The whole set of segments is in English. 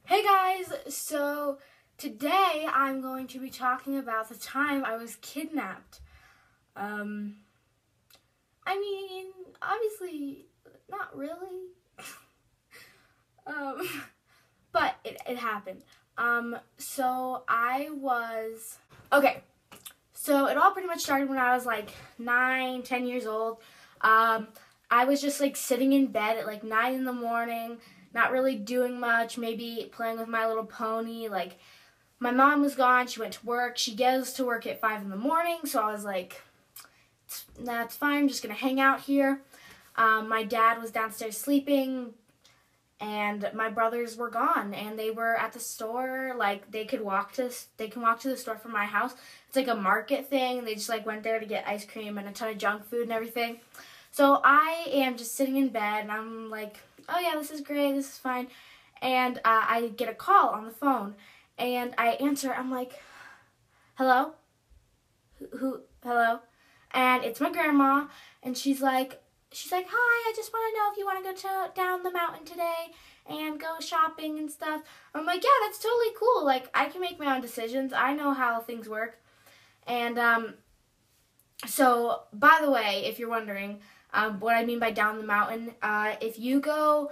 Hey guys, so today I'm going to be talking about the time I was kidnapped. I mean, obviously, not really, um, but it happened. Okay, so it all pretty much started when I was like 9, 10 years old. I was just like sitting in bed at like 9 in the morning, not really doing much, maybe playing with My Little Pony. Like, my mom was gone, she went to work. She goes to work at 5 in the morning, so I was like, that's fine, I'm just gonna hang out here. My dad was downstairs sleeping, and my brothers were gone, and they were at the store. Like, they can walk to the store from my house. It's like a market thing, and they just like went there to get ice cream and a ton of junk food and everything. So I am just sitting in bed, and I'm like, oh yeah, this is great, this is fine. And I get a call on the phone, and I answer. I'm like, hello? Hello? And it's my grandma, and she's like, hi, I just want to know if you want to go down the mountain today and go shopping and stuff. I'm like, yeah, that's totally cool. Like, I can make my own decisions. I know how things work. And so, by the way, if you're wondering what I mean by down the mountain, if you go,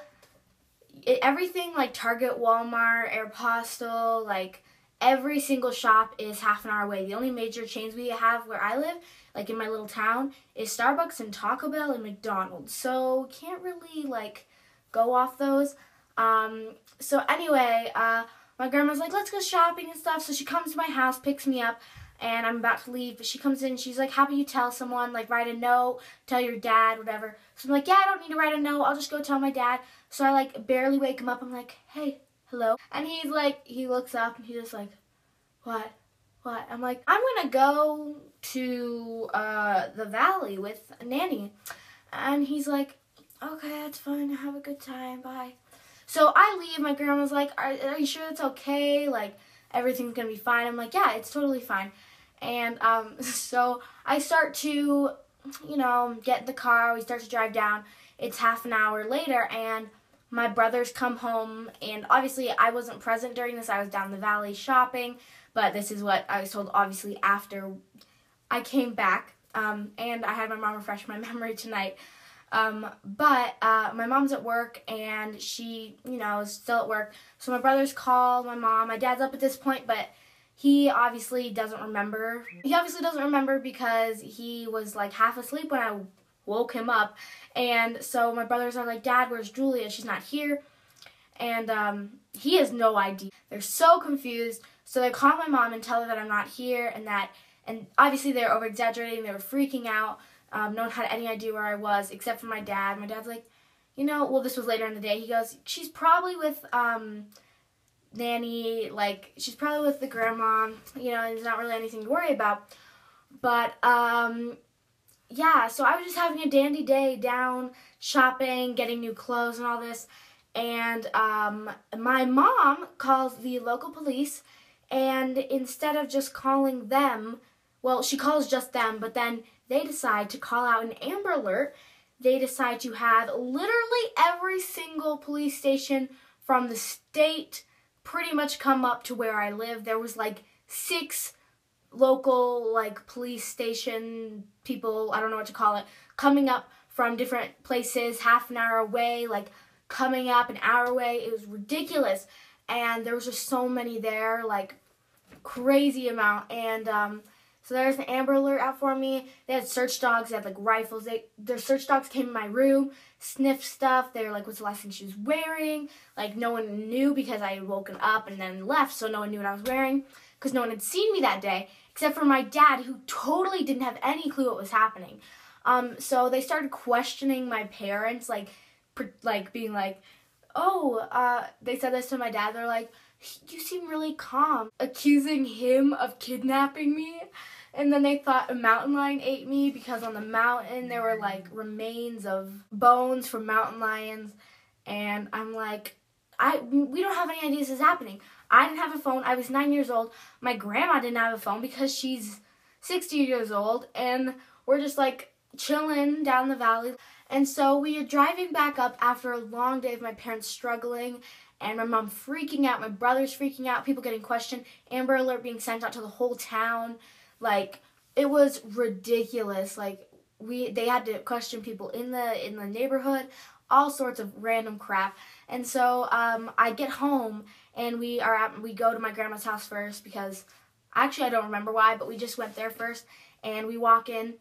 everything like Target, Walmart, Aeropostale, like every single shop is half an hour away. The only major chains we have where I live, like in my little town, is Starbucks and Taco Bell and McDonald's. So can't really like go off those. So anyway, my grandma's like, let's go shopping and stuff. So she comes to my house, picks me up, and I'm about to leave. But she comes in, she's like, how about you tell someone, like write a note, tell your dad, whatever. So I'm like, yeah, I don't need to write a note. I'll just go tell my dad. So I like barely wake him up. I'm like, hey, hello. And he's like, he looks up and he's just like, what? I'm like, I'm gonna go to the valley with Nanny. And he's like, okay, that's fine. Have a good time. Bye. So I leave. My grandma's like, are you sure it's okay? Like, everything's gonna be fine. I'm like, yeah, it's totally fine. And so I start to, get in the car. We start to drive down. It's half an hour later, and my brothers come home, and obviously I wasn't present during this. I was down the valley shopping, but this is what I was told, obviously, after I came back, and I had my mom refresh my memory tonight. But my mom's at work, and she, is still at work. So my brothers call my mom. My dad's up at this point, but he obviously doesn't remember. He obviously doesn't remember because he was like half asleep when I woke him up. And so my brothers are like, Dad, where's Julia? She's not here. And he has no idea. They're so confused. So they call my mom and tell her that I'm not here, and obviously they're over-exaggerating. They were freaking out. No one had any idea where I was except for my dad. My dad's like, well, this was later in the day. He goes, she's probably with Nanny, like, she's probably with the grandma, there's not really anything to worry about. But, yeah, so I was just having a dandy day down shopping, getting new clothes and all this. And my mom calls the local police, and instead of just calling them, well, she calls just them, but then they decide to call out an Amber Alert. They decide to have literally every single police station from the state pretty much come up to where I live. There was like 6 local like police station people, I don't know what to call it, coming up from different places, half an hour away, like coming up an hour away. It was ridiculous. And there was just so many there, like crazy amount. And so there's an Amber Alert out for me. They had search dogs. They had like rifles. Their search dogs came in my room, sniffed stuff. They were like, what's the last thing she was wearing? Like, no one knew because I had woken up and then left, so no one knew what I was wearing because no one had seen me that day except for my dad, who totally didn't have any clue what was happening. So they started questioning my parents, like being like, they said this to my dad. They're like, you seem really calm, accusing him of kidnapping me. And then they thought a mountain lion ate me because on the mountain there were like remains of bones from mountain lions. And I'm like, we don't have any idea this is happening. I didn't have a phone. I was 9 years old. My grandma didn't have a phone because she's 60 years old. And we're just like chilling down the valley. And so we are driving back up after a long day of my parents struggling, and my mom freaking out, my brother's freaking out, people getting questioned, Amber Alert being sent out to the whole town. Like, it was ridiculous. Like, they had to question people in the neighborhood, all sorts of random crap. And so I get home, and we go to my grandma's house first, because actually I don't remember why, but we just went there first, and we walk in,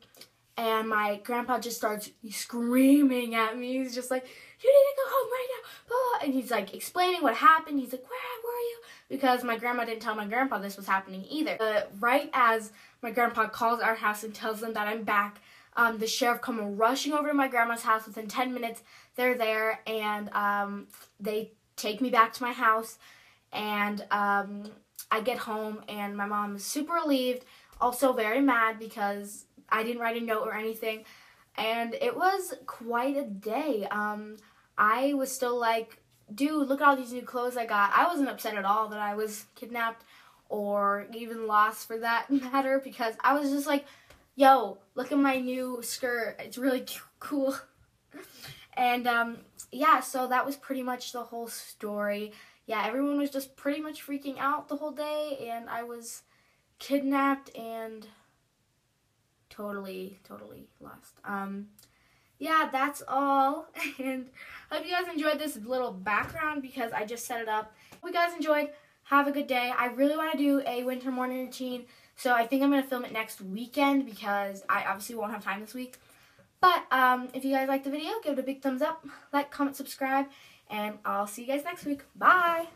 and my grandpa just starts screaming at me. He's just like, "You need to go home right now." Blah, blah. And he's like explaining what happened. He's like, "Where were you?" Because my grandma didn't tell my grandpa this was happening either. Right as my grandpa calls our house and tells them that I'm back, the sheriff come rushing over to my grandma's house. Within 10 minutes, they're there, and they take me back to my house. And I get home, and my mom is super relieved, also very mad because I didn't write a note or anything, and it was quite a day. I was still like, dude, look at all these new clothes I got. I wasn't upset at all that I was kidnapped or even lost for that matter, because I was just like, yo, look at my new skirt. It's really cool. And yeah, so that was pretty much the whole story. Yeah, everyone was just pretty much freaking out the whole day, and I was kidnapped and totally lost. Yeah, that's all, and I hope you guys enjoyed this little background because I just set it up. Hope you guys enjoyed. Have a good day. I really want to do a winter morning routine, so I think I'm going to film it next weekend because I obviously won't have time this week. But if you guys liked the video, give it a big thumbs up, like, comment, subscribe, and I'll see you guys next week. Bye!